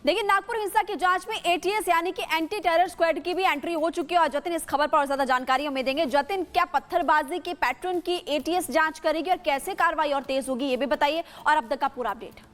देखिए, नागपुर हिंसा की जांच में एटीएस यानी कि एंटी टेरर स्क्वाड की भी एंट्री हो चुकी है और जतिन इस खबर पर और ज्यादा जानकारी हमें देंगे। जतिन, क्या पत्थरबाजी के पैटर्न की एटीएस जांच करेगी और कैसे कार्रवाई और तेज होगी, ये भी बताइए, और अब तक का पूरा अपडेट।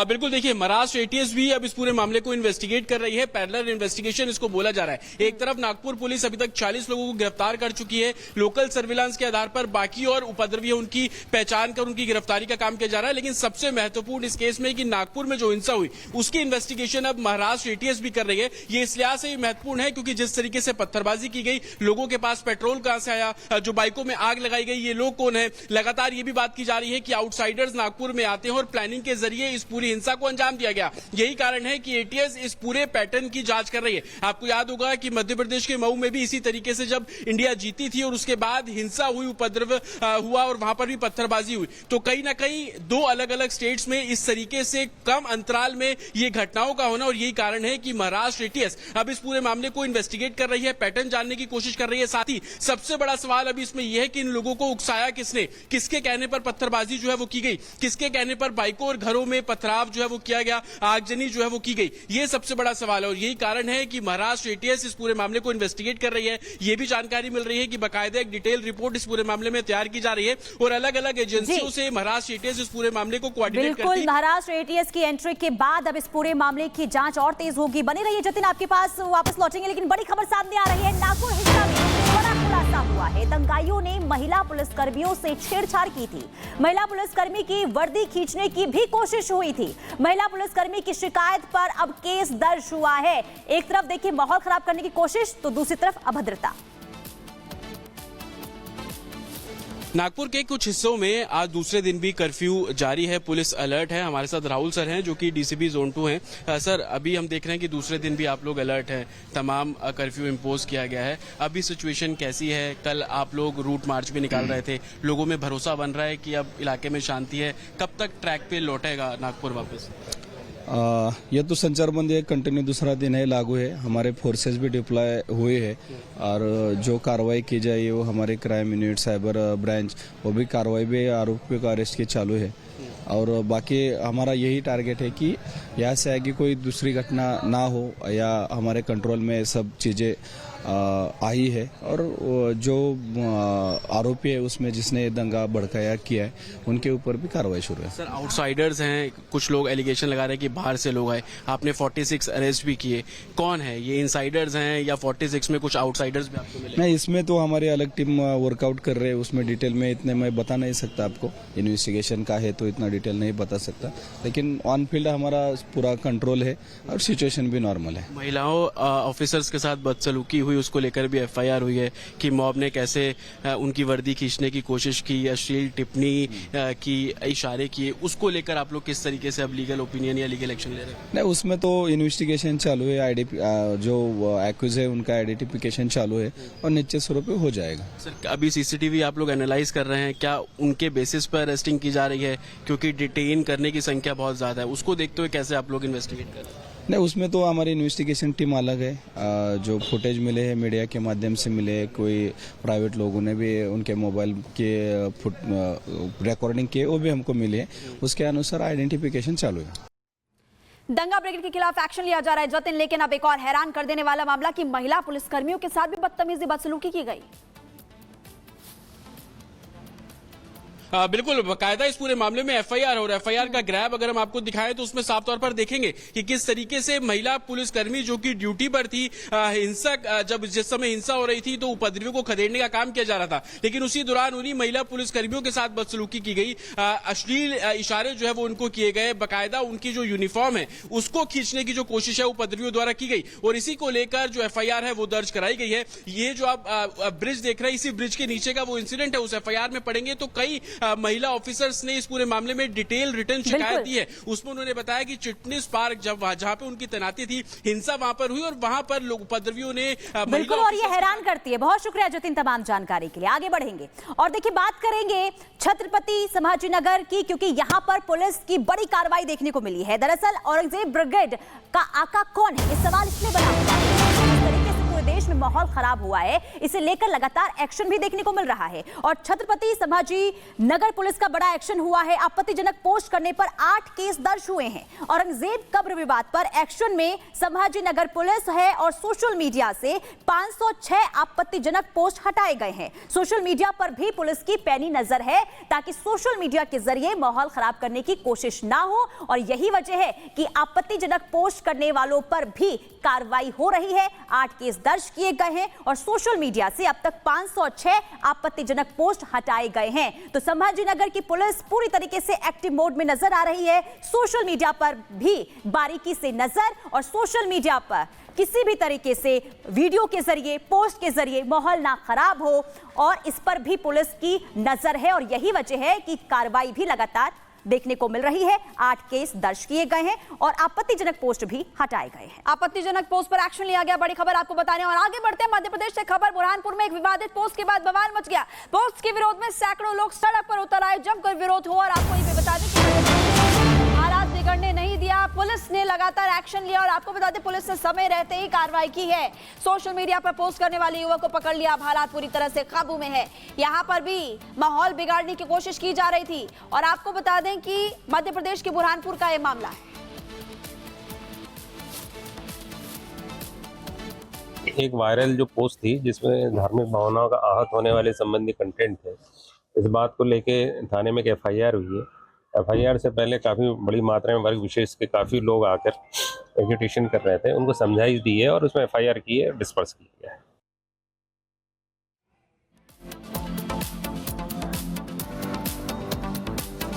बिल्कुल, देखिए, महाराष्ट्र एटीएस भी अब इस पूरे मामले को इन्वेस्टिगेट कर रही है। पैरेलल इन्वेस्टिगेशन इसको बोला जा रहा है। एक तरफ नागपुर पुलिस अभी तक 40 लोगों को गिरफ्तार कर चुकी है लोकल सर्विलांस के आधार पर, बाकी और उपद्रवी उनकी पहचान कर उनकी गिरफ्तारी का काम किया जा रहा है। लेकिन सबसे महत्वपूर्ण इस केस में कि नागपुर में जो हिंसा हुई उसकी इन्वेस्टिगेशन अब महाराष्ट्र एटीएस भी कर रही है। ये इस लिहाज से महत्वपूर्ण है क्योंकि जिस तरीके से पत्थरबाजी की गई, लोगों के पास पेट्रोल कहां से आया, जो बाइकों में आग लगाई गई, ये लोग कौन है। लगातार ये भी बात की जा रही है कि आउटसाइडर्स नागपुर में आते हैं और प्लानिंग के जरिए इस पूरी हिंसा को अंजाम दिया गया। यही कारण है कि एटीएस इस पूरे पैटर्न की जांच कर रही है। आपको याद होगा कि मध्य प्रदेश के मऊ में भी इसी तरीके से जब इंडिया जीती थी और उसके बाद हिंसा हुई, उपद्रव हुआ और वहां पर भी पत्थरबाजी हुई, तो कहीं ना कहीं दो अलग अलग स्टेट्स में इस तरीके से कम अंतराल में ये घटनाओं का होना, और यही कारण है कि महाराष्ट्र एटीएस अब इस पूरे मामले को इन्वेस्टिगेट कर रही है, पैटर्न जानने की कोशिश कर रही है। साथ ही सबसे बड़ा सवाल अभी इसमें यह है कि इन लोगों को उकसाया किसने, किसके कहने पर पत्थरबाजी जो है वो की गई, किसके कहने पर बाइकों और घरों में पथराव जो है वो किया गया, आगजनी जो है वो की गई, ये सबसे बड़ा सवाल है। और यही कारण है कि महाराष्ट्र एटीएस इस पूरे मामले को इन्वेस्टिगेट कर रही है। ये भी जानकारी मिल रही है कि बाकायदा एक डिटेल रिपोर्ट इस पूरे मामले में तैयार की जा रही है और अलग अलग एजेंसियों से महाराष्ट्र एटीएस इस पूरे मामले को कोऑर्डिनेट करती है। बिल्कुल, महाराष्ट्र एटीएस की एंट्री के बाद अब इस पूरे मामले की जांच और तेज होगी। बने रहिए जतिन, आपके पास वापस लौटेंगे। लेकिन बड़ी खबर सामने आ रही है, नागपुर हिंसा में बड़ा खुलासा हुआ है। दंगाइयों ने महिला पुलिसकर्मियों से छेड़छाड़ की थी। महिला पुलिसकर्मी की वर्दी खींचने की भी कोशिश हुई थी। महिला पुलिसकर्मी की शिकायत पर अब केस दर्ज हुआ है। एक तरफ देखिए माहौल खराब करने की कोशिश, तो दूसरी तरफ अभद्रता। नागपुर के कुछ हिस्सों में आज दूसरे दिन भी कर्फ्यू जारी है, पुलिस अलर्ट है। हमारे साथ राहुल सर हैं जो कि डीसीपी जोन 2 हैं। सर, अभी हम देख रहे हैं कि दूसरे दिन भी आप लोग अलर्ट हैं, तमाम कर्फ्यू इम्पोज किया गया है। अभी सिचुएशन कैसी है? कल आप लोग रूट मार्च भी निकाल रहे थे, लोगों में भरोसा बन रहा है कि अब इलाके में शांति है। कब तक ट्रैक पे लौटेगा नागपुर वापस? यह तो संचारबंदी कंटिन्यू दूसरा दिन है, लागू है। हमारे फोर्सेस भी डिप्लॉय हुए हैं और जो कार्रवाई की जाए वो हमारे क्राइम यूनिट, साइबर ब्रांच, वो भी कार्रवाई भी आरोपियों का अरेस्ट की चालू है। और बाकी हमारा यही टारगेट है कि यहाँ से आगे कोई दूसरी घटना ना हो या हमारे कंट्रोल में सब चीज़ें आई है। और जो आरोपी है उसमें जिसने दंगा भड़काया किया है, उनके ऊपर भी कार्रवाई शुरू है। सर, आउटसाइडर्स हैं, कुछ लोग एलिगेशन लगा रहे हैं कि बाहर से लोग आए, आपने 46 अरेस्ट भी किए। कौन है ये? इनसाइडर्स हैं या 46 में कुछ आउटसाइडर्स भी आपको मिले? नहीं, इसमें तो हमारी अलग टीम वर्कआउट कर रहे हैं, उसमें डिटेल में इतने मैं बता नहीं सकता आपको। इन्वेस्टिगेशन का है तो इतना डिटेल नहीं बता सकता, लेकिन ऑन फील्ड हमारा पूरा कंट्रोल है और सिचुएशन भी नॉर्मल है। महिलाओं ऑफिसर्स के साथ बदसलूकी हुई, उसको लेकर भी एफआईआर हुई है कि मॉब ने कैसे उनकी वर्दी खींचने की कोशिश की, अश्लील टिप्पणी की, इशारे किए, उसको लेकर आप लोग किस तरीके से अब लीगल ओपिनियन या लीगल एक्शन ले रहे हैं? नहीं, उसमें तो इन्वेस्टिगेशन चालू है। जो एक्यूज है उनका आइडेंटिफिकेशन चालू है और निश्चित स्वरूप पे हो जाएगा। सर, अभी सीसीटीवी आप लोग एनालाइज कर रहे हैं, क्या उनके बेसिस पर अरेस्टिंग की जा रही है? क्योंकि डिटेन करने की संख्या बहुत ज्यादा है, उसको देखते हुए कैसे आप लोग इन्वेस्टिगेट कर रहे हैं? नहीं, उसमें तो हमारी इन्वेस्टिगेशन टीम अलग है। जो फुटेज मिले हैं मीडिया के माध्यम से मिले, कोई प्राइवेट लोगों ने भी उनके मोबाइल के रिकॉर्डिंग किए, वो भी हमको मिले। उसके अनुसार आइडेंटिफिकेशन चालू है। दंगा ब्रिगेड के खिलाफ एक्शन लिया जा रहा है जतिन, लेकिन अब एक और हैरान कर देने वाला मामला कि महिला पुलिसकर्मियों के साथ भी बदतमीजी, बदसलूकी की गई। बिल्कुल, बाकायदा इस पूरे मामले में एफआईआर और एफआईआर का ग्रैब अगर हम आपको दिखाएं तो उसमें साफ तौर पर देखेंगे कि किस तरीके से महिला पुलिसकर्मी जो कि ड्यूटी पर थी, हिंसक जब जिस समय हिंसा हो रही थी तो उपद्रवियों को खदेड़ने का काम किया जा रहा था, लेकिन उसी दौरान उन्हीं महिला पुलिसकर्मियों के साथ बदसलूकी की गई, अश्लील इशारे जो है वो उनको किए गए, बाकायदा उनकी जो यूनिफॉर्म है उसको खींचने की जो कोशिश है उपद्रवियों द्वारा की गई और इसी को लेकर जो एफआईआर है वो दर्ज कराई गई है। ये जो आप ब्रिज देख रहे हैं, इसी ब्रिज के नीचे का वो इंसिडेंट है। उस एफआईआर में पढ़ेंगे तो कई महिला ऑफिसर्स ने इस पूरे मामले में डिटेल रिटर्न शिकायत दी है। उसमें उन्होंने बताया कि चिटनिस पार्क जहां पे उनकी तैनाती थी, हिंसा वहां पर हुई और वहां पर लोग उपद्रवियों ने बिल्कुल, और ये हैरान करती है। बहुत शुक्रिया जतिन तमाम जानकारी के लिए। आगे बढ़ेंगे और देखिए बात करेंगे छत्रपति संभाजीनगर की, क्योंकि यहां पर पुलिस की बड़ी कार्रवाई देखने को मिली है। दरअसल औरंगजेब ब्रिगेड का आका कौन है, ये सवाल इसलिए बना हुआ है। इस तरीके से प्रदेश में माहौल खराब हुआ है, इसे लेकर लगातार एक्शन भी देखने को मिल रहा है और छत्रपति संभाजी नगर पुलिस का बड़ा एक्शन हुआ है। आपत्तिजनक पोस्ट करने पर 8 केस दर्ज हुए हैं। औरंगजेब कब्र विवाद पर एक्शन में संभाजी नगर पुलिस है और सोशल मीडिया से 506 आपत्तिजनक पोस्ट हटाए गए हैं। सोशल मीडिया पर भी पुलिस की पैनी नजर है ताकि सोशल मीडिया के जरिए माहौल खराब करने की कोशिश ना हो और यही वजह है कि आपत्तिजनक पोस्ट करने वालों पर भी कार्रवाई हो रही है। 8 केस दर्ज किए गए हैं और सोशल मीडिया से अब तक 506 आपत्तिजनक पोस्ट हटाए गए हैं। तो संभाजीनगर की पुलिस पूरी तरीके से एक्टिव मोड में नजर आ रही है। सोशल मीडिया पर भी बारीकी से नजर और सोशल मीडिया पर किसी भी तरीके से वीडियो के जरिए, पोस्ट के जरिए माहौल ना खराब हो और इस पर भी पुलिस की नजर है और यही वजह है कि कार्रवाई भी लगातार देखने को मिल रही है। 8 केस दर्ज किए गए हैं और आपत्तिजनक पोस्ट भी हटाए गए हैं। आपत्तिजनक पोस्ट पर एक्शन लिया गया, बड़ी खबर आपको बताने और आगे बढ़ते हैं। मध्य प्रदेश से खबर, बुरहानपुर में एक विवादित पोस्ट के बाद बवाल मच गया। पोस्ट के विरोध में सैकड़ों लोग सड़क पर उतर आए, जमकर विरोध हुआ और आपको ये भी बता दें कि हालात बिगड़ने नहीं दिया, पुलिस ने लगातार एक्शन लिया और आपको बता दें पुलिस ने समय रहते ही कार्रवाई की है। सोशल मीडिया पर पोस्ट करने वाले युवक को पकड़ लिया, अब हालात पूरी तरह से काबू में है। यहाँ पर भी माहौल बिगाड़ने की कोशिश की जा रही थी और आपको बता दें कि मध्य प्रदेश के बुरहानपुर का यह मामला है। एक वायरल जो पोस्ट थी जिसमें धार्मिक भावनाओं का आहत होने वाले संबंधी कंटेंट थे, इस बात को लेके थाने में एक एफआईआर हुई है। एफआईआर से पहले काफ़ी बड़ी मात्रा में वर्ग विशेष के काफ़ी लोग आकर एजुटेशन कर रहे थे, उनको समझाइश दी है और उसमें एफआईआर की है, डिस्पर्स किया है।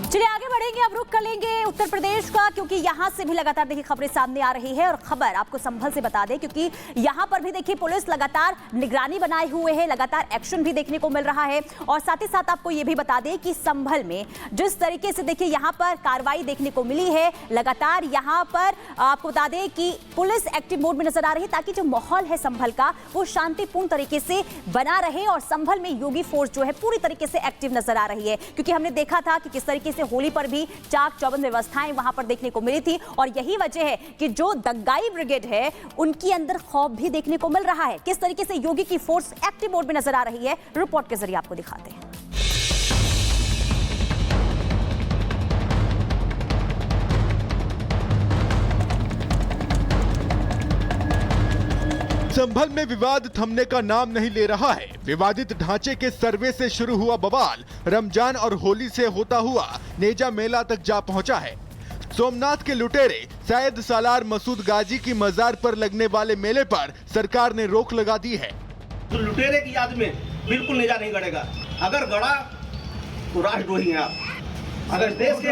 चलिए आगे बढ़ेंगे, अब रुख कर लेंगे उत्तर प्रदेश का क्योंकि यहां से भी लगातार देखिए खबरें सामने आ रही है और खबर आपको संभल से बता दें क्योंकि यहां पर भी देखिए पुलिस लगातार निगरानी बनाए हुए है, लगातार एक्शन भी देखने को मिल रहा है और साथ ही साथ आपको ये भी बता दें कि संभल में जिस तरीके से देखिए यहां पर कार्रवाई देखने को मिली है, लगातार यहां पर आपको बता दें कि पुलिस एक्टिव मोड में नजर आ रही है ताकि जो माहौल है संभल का वो शांतिपूर्ण तरीके से बना रहे और संभल में योगी फोर्स जो है पूरी तरीके से एक्टिव नजर आ रही है क्योंकि हमने देखा था कि किस तरीके से होली पर भी चाक चौबंद व्यवस्थाएं वहां पर देखने को मिली थी और यही वजह है कि जो दंगाई ब्रिगेड है उनके अंदर खौफ भी देखने को मिल रहा है। किस तरीके से योगी की फोर्स एक्टिव मोड में नजर आ रही है, रिपोर्ट के जरिए आपको दिखाते हैं। संभल में विवाद थमने का नाम नहीं ले रहा है। विवादित ढांचे के सर्वे से शुरू हुआ बवाल रमजान और होली से होता हुआ नेजा मेला तक जा पहुंचा है। सोमनाथ के लुटेरे सैयद सालार मसूद गाजी की मजार पर लगने वाले मेले पर सरकार ने रोक लगा दी है। तो लुटेरे की याद में बिल्कुल नेजा नहीं गड़ेगा। अगर गड़ा तो राष्ट्रद्रोही हैं आप। अगर इस देश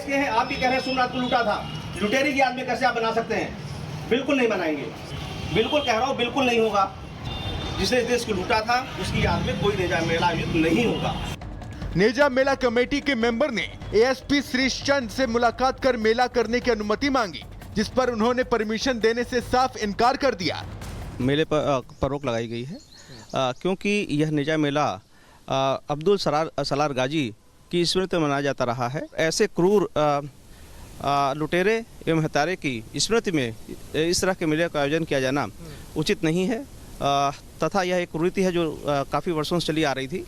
के हैं, आप भी कह रहे हैं सोमनाथ को लूटा था, लुटेरे की याद में कैसे आप बना सकते हैं? बिल्कुल नहीं बनाएंगे, बिल्कुल कह रहा हूँ, बिल्कुल नहीं होगा। जिसने इस देश को लूटा था उसकी याद में कोई नेजा मेला आयोजित नहीं होगा। नेजा मेला कमेटी के मेंबर ने एएसपी श्रीश चंद से मुलाकात कर मेला करने की अनुमति मांगी, जिस पर उन्होंने परमिशन देने से साफ इनकार कर दिया। मेले पर रोक लगाई गई है क्योंकि यह नेजा मेला अब्दुल सलार गाजी की स्मृति में मनाया जाता रहा है। ऐसे क्रूर लुटेरे एवं हत्यारे की स्मृति में इस तरह के मेले का आयोजन किया जाना उचित नहीं है तथा यह एक कुरीति है जो काफ़ी वर्षों से चली आ रही थी।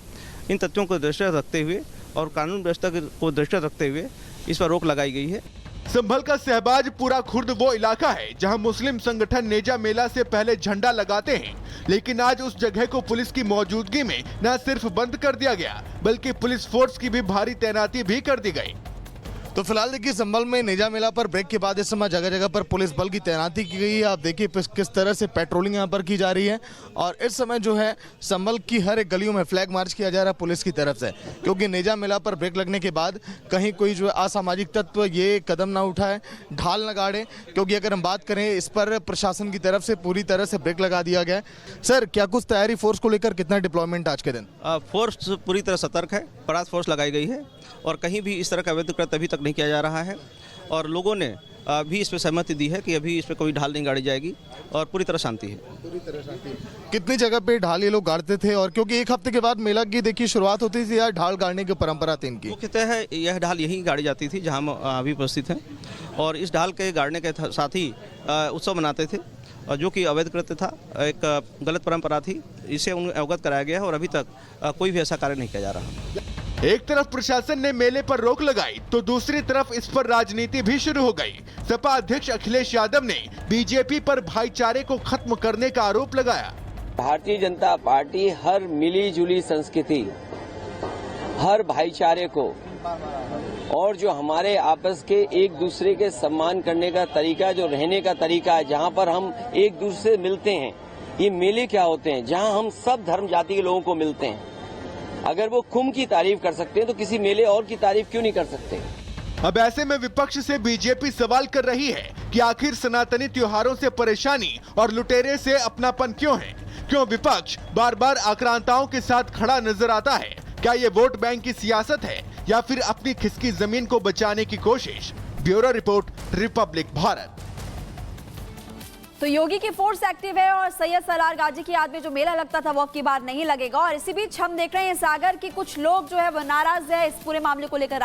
इन तथ्यों को दृष्टि रखते हुए और कानून व्यवस्था को दृष्टि रखते हुए इस पर रोक लगाई गई है। संभल का सहबाजपुरा खुर्द वो इलाका है जहां मुस्लिम संगठन नेजा मेला से पहले झंडा लगाते हैं, लेकिन आज उस जगह को पुलिस की मौजूदगी में न सिर्फ बंद कर दिया गया बल्कि पुलिस फोर्स की भी भारी तैनाती भी कर दी गई। तो फिलहाल देखिए संभल में नेजा मेला पर ब्रेक के बाद इस समय जगह जगह पर पुलिस बल की तैनाती की गई है। आप देखिए किस तरह से पेट्रोलिंग यहाँ पर की जा रही है और इस समय जो है संभल की हर एक गलियों में फ्लैग मार्च किया जा रहा है पुलिस की तरफ से, क्योंकि नेजा मेला पर ब्रेक लगने के बाद कहीं कोई जो है असामाजिक तत्व ये कदम ना उठाए, ढाल न गाड़े, क्योंकि अगर हम बात करें इस पर प्रशासन की तरफ से पूरी तरह से ब्रेक लगा दिया गया है। सर, क्या कुछ तैयारी फोर्स को लेकर, कितना डिप्लॉयमेंट आज के दिन? फोर्स पूरी तरह सतर्क है, परात फोर्स लगाई गई है और कहीं भी इस तरह का अवैध कृत्य अभी तक नहीं किया जा रहा है और लोगों ने भी इस पर सहमति दी है कि अभी इस पर कोई ढाल नहीं गाड़ी जाएगी और पूरी तरह शांति है। पूरी तरह शांति। कितनी जगह पे ढाल ये लोग गाड़ते थे और क्योंकि एक हफ्ते के बाद मेला की देखिए शुरुआत होती थी, यार ढाल गाड़ने की परंपरा थी इनकी। मुख्यतः है यह ढाल यहीं गाड़ी जाती थी जहाँ हम अभी उपस्थित हैं और इस ढाल के गाड़ने के साथ ही उत्सव मनाते थे जो कि अवैध कृत्य था, एक गलत परंपरा थी, इसे उन्हें अवगत कराया गया है और अभी तक कोई भी ऐसा कार्य नहीं किया जा रहा। एक तरफ प्रशासन ने मेले पर रोक लगाई तो दूसरी तरफ इस पर राजनीति भी शुरू हो गई। सपा अध्यक्ष अखिलेश यादव ने बीजेपी पर भाईचारे को खत्म करने का आरोप लगाया। भारतीय जनता पार्टी हर मिली जुली संस्कृति, हर भाईचारे को और जो हमारे आपस के एक दूसरे के सम्मान करने का तरीका, जो रहने का तरीका है, जहां पर हम एक दूसरे से मिलते हैं, ये मेले क्या होते हैं जहां हम सब धर्म जाति के लोगों को मिलते हैं। अगर वो कुंभ की तारीफ कर सकते हैं तो किसी मेले और की तारीफ क्यों नहीं कर सकते। अब ऐसे में विपक्ष से बीजेपी सवाल कर रही है कि आखिर सनातनी त्योहारों से परेशानी और लुटेरे से अपनापन क्यों है? क्यों विपक्ष बार बार आक्रांताओं के साथ खड़ा नजर आता है? क्या ये वोट बैंक की सियासत है या फिर अपनी खिसकी जमीन को बचाने की कोशिश? Bureau report, Republic Bharat. तो योगी की फोर्स एक्टिव है और सैयद सलार गाजी की याद में जो मेला लगता था वो अब की बार नहीं लगेगा। और इसी बीच हम देख रहे हैं सागर की कुछ लोग जो है वो नाराज है इस पूरे मामले को लेकर।